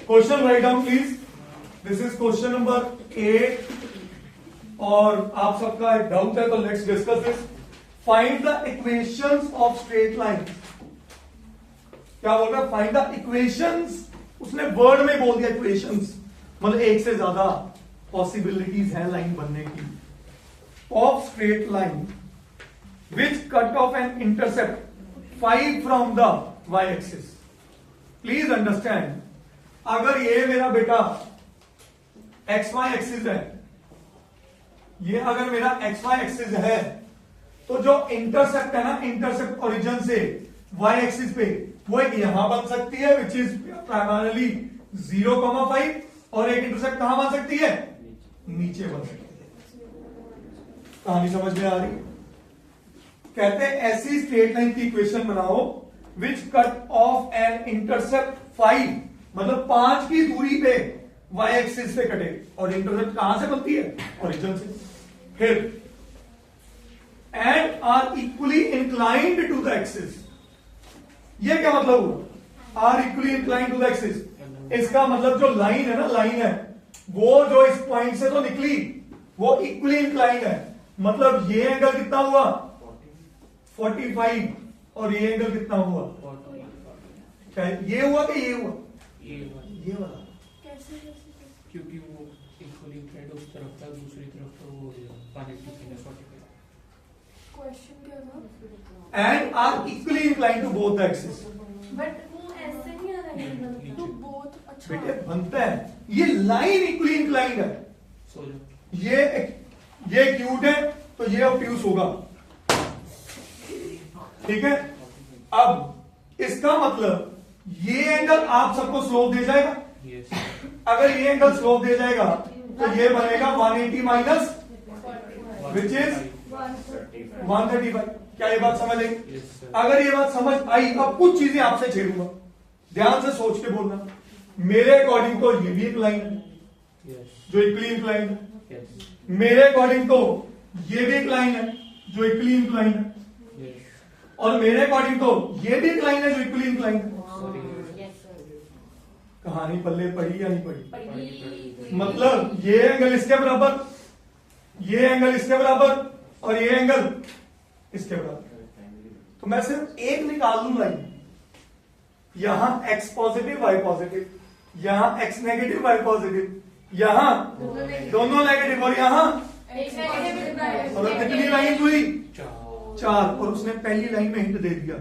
Question write down please. This is question number 8 और आप सबका एक डाउट है तो let's discuss this. Find the equations of straight line. क्या बोल रहा है? Find the equations. उसने वर्ड में बोल दिया इक्वेशंस, मतलब एक से ज्यादा पॉसिबिलिटीज है लाइन बनने की। Of straight line which cut off an intercept 5 from the y axis. Please understand, अगर ये मेरा बेटा xy एक्सिस है, ये अगर मेरा xy एक्सिस है, तो जो इंटरसेप्ट है ना, इंटरसेप्ट ओरिजिन से y एक्सिस पे, वो एक यहां बन सकती है विच इज प्राइमरली 0,5, और एक इंटरसेप्ट कहां बन सकती है? नीचे बन सकती है। कहानी समझ में आ रही है? कहते हैं ऐसी स्ट्रेट लाइन की इक्वेशन बनाओ which cut off an intercept 5, मतलब 5 की दूरी पे y एक्सिस पे कटे, और इंटरसेप्ट कहां से बनती है? ओरिजिन से। फिर and are equally inclined to the axis. ये क्या मतलब हुआ? Are equally inclined to the axis, इसका मतलब जो लाइन है ना, लाइन है वो जो इस पॉइंट से तो निकली वो इक्वली इंक्लाइंड है, मतलब ये एंगल कितना हुआ? 45, और ये एंगल कितना हुआ? क्या ये हुआ कि ये हुआ? ये वाला। क्योंकि वो इक्वली इंक्लाइंड उस तरफ था, दूसरी तरफ तो वो 45। क्वेश्चन क्या था? And are equally inclined to both the axis. But वो ऐसे नहीं आ रहा है तो बहुत अच्छा बेटे बनता है, ये लाइन इक्वली इंक्लाइंड है। सो जो ये एक्यूट है तो ये ऑब्ट्यूस होगा, ठीक है। अब इसका मतलब ये एंगल आप सबको स्लोप दे जाएगा। यस, अगर ये एंगल स्लोप दे जाएगा तो ये बनेगा 180 माइनस विच इज 135। क्या ये बात समझ आई? Yes, sir. अगर ये बात समझ आई, अब कुछ चीजें आपसे छेड़ूंगा, ध्यान से सोच के बोलना। मेरे अकॉर्डिंग तो ये भी एक लाइन है यस, जो इक्वली इंक्लाइंड है, यस, मेरे अकॉर्डिंग तो ये भी एक लाइन है जो इक्वली इंक्लाइंड है, यस। और मेरे अकॉर्डिंग तो ये भी एक लाइन है जो इक्वली इंक्लाइंड है। कहानी पल्ले पड़ी या नहीं पड़ी? मतलब ये एंगल इसके बराबर, ये एंगल इसके बराबर, और ये एंगल इसके बराबर, तो मैं सिर्फ एक निकाल लूं लाइन। यहां x पॉजिटिव y पॉजिटिव, यहां x नेगेटिव y पॉजिटिव, यहां दोनों नेगेटिव, और यहां और कितनी लाइन हुई? 4। और उसने पहली लाइन में हिंट दे दिया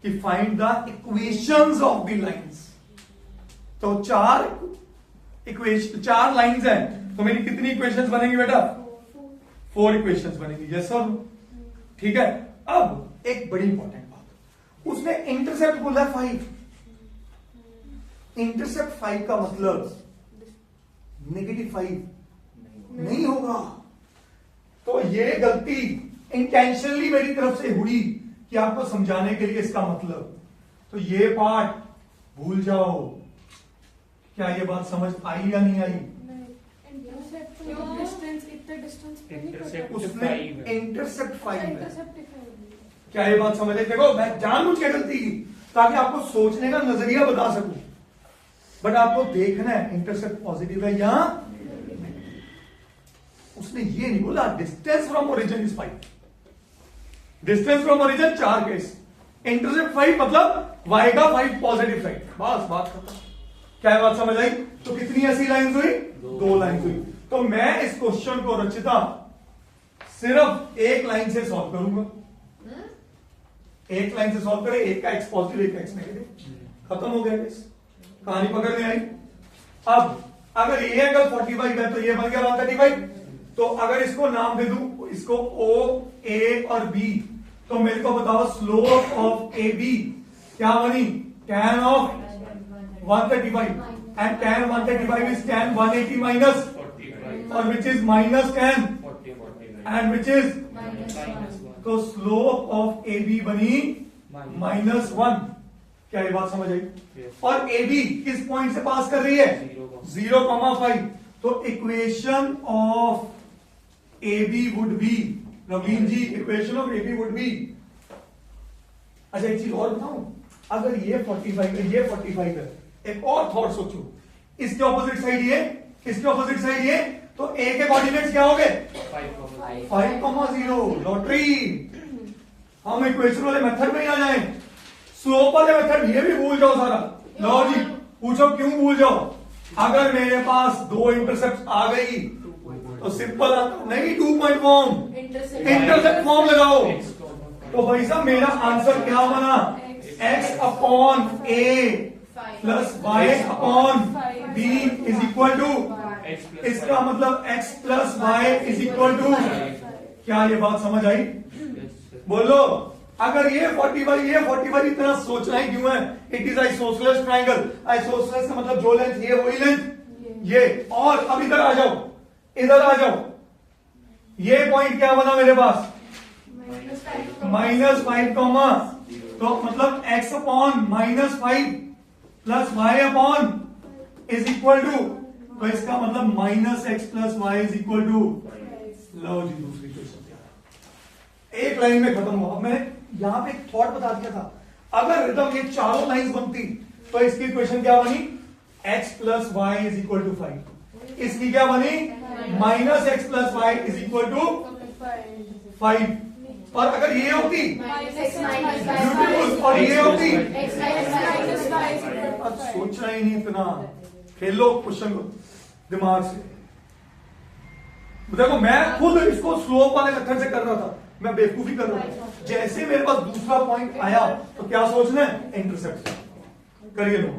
कि find the equations of the lines. तो 4 लाइंस हैं, तो मेरी कितनी इक्वेशंस बनेंगी बेटा? 4 इक्वेशंस बनेंगी। यस सर, ठीक है। अब एक बड़ी इंपॉर्टेंट बात, उसने इंटरसेप्ट बोला 5। इंटरसेप्ट 5 का मतलब -5 नहीं होगा। तो ये गलती इंटेंशनली मेरी तरफ से हुई कि आपको समझाने के लिए इसका मतलब, तो ये पार्ट भूल जाओ। क्या ये बात समझ आई या नहीं आई? उसने इंटरसेप्ट 5 है। क्या ये बात समझ आई? देखो मैं जानबूझ के गलती की ताकि आपको सोचने का नजरिया बता सकूं, बट आपको देखना है इंटरसेप्ट पॉजिटिव है या उसने ये नहीं बोला distance from origin is 5। Distance from origin 4 case, intercept 5 मतलब y का 5 पॉजिटिव साइड, बस बात खत्म। क्या बात समझ आई? तो कितनी ऐसी लाइंस हुई? 2 लाइंस हुई। तो मैं इस क्वेश्चन को रचिता सिर्फ एक लाइन से सॉल्व करूंगा। एक लाइन से सॉल्व करें, एक का x पॉजिटिव, एक का x नेगेटिव, खत्म हो गया केस। कहानी पकड़ में आई। अब अगर ये एंगल 45 है तो ये बन गया 135। तो अगर इसको नाम दे दूं, इसको O, A और B, तो मेरे को बताओ स्लोप ऑफ AB क्या बनी? tan of 135, and tan 135 is tan 180 minus, और which is -10, and which is, तो स्लोप ऑफ AB बनी -1। क्या ये बात समझ आई? और AB किस पॉइंट से पास कर रही है? 0,5। तो equation of AB would be, Naveen ji, equation of AB would be, अच्छा एक चीज और बताऊं, अगर ये 45 है, ये 45 है, एक और थॉट सोचो, इसके ऑपोजिट साइड ये, इसके ऑपोजिट साइड ये, तो ए के कोऑर्डिनेट्स क्या हो गए? 5,0। लॉटरी। हम इक्वेशन वाले मेथड में ही आ जाए, स्लोप वाले मेथड ये भी भूल जाओ सारा। लो जी, पूछो क्यों भूल जाओ? अगर मेरे पास दो इंटरसेप्ट आ गई तो सिंपल नहीं 2 पॉइंट फॉर्म, इंटरसेप्ट फॉर्म लगाओ। तो भाई साहब मेरा आंसर क्या बना? x upon a plus y upon b is equal to, इसका मतलब x plus y is equal to. क्या ये बात समझ आई? बोलो। अगर ये 45 इतना सोचना ही क्यों है? It is isosceles triangle. Isosceles का मतलब जो लेंथ ये वही लेंथ ये। और अब इधर आ जाओ, इधर आ जाओ। ये पॉइंट क्या बना मेरे पास? -5 कॉमा, तो मतलब x upon -5 plus y upon is equal to, तो इसका मतलब -x plus y is equal to. लो जी, दूसरी क्वेश्चन एक लाइन में खत्म हुआ। मैं यहां पे एक थॉट बता दिया था, अगर रिदम ये चारों लाइंस बनती तो इसकी इक्वेशन क्या बनी? x plus y is equal to 5। इसकी क्या बनी? -x plus y is equal to 5। और अगर ये होती ब्यूटीफुल, और ये होती, अब सोचना ही नहीं इतना, खेलो क्वेश्चन को दिमाग से। देखो मैं खुद इसको स्लोप वाले मेथड से कर रहा था, मैं बेवकूफी कर रहा था। जैसे मेरे पास दूसरा पॉइंट आया तो क्या सोचना है? इंटरसेप्ट करिए लो।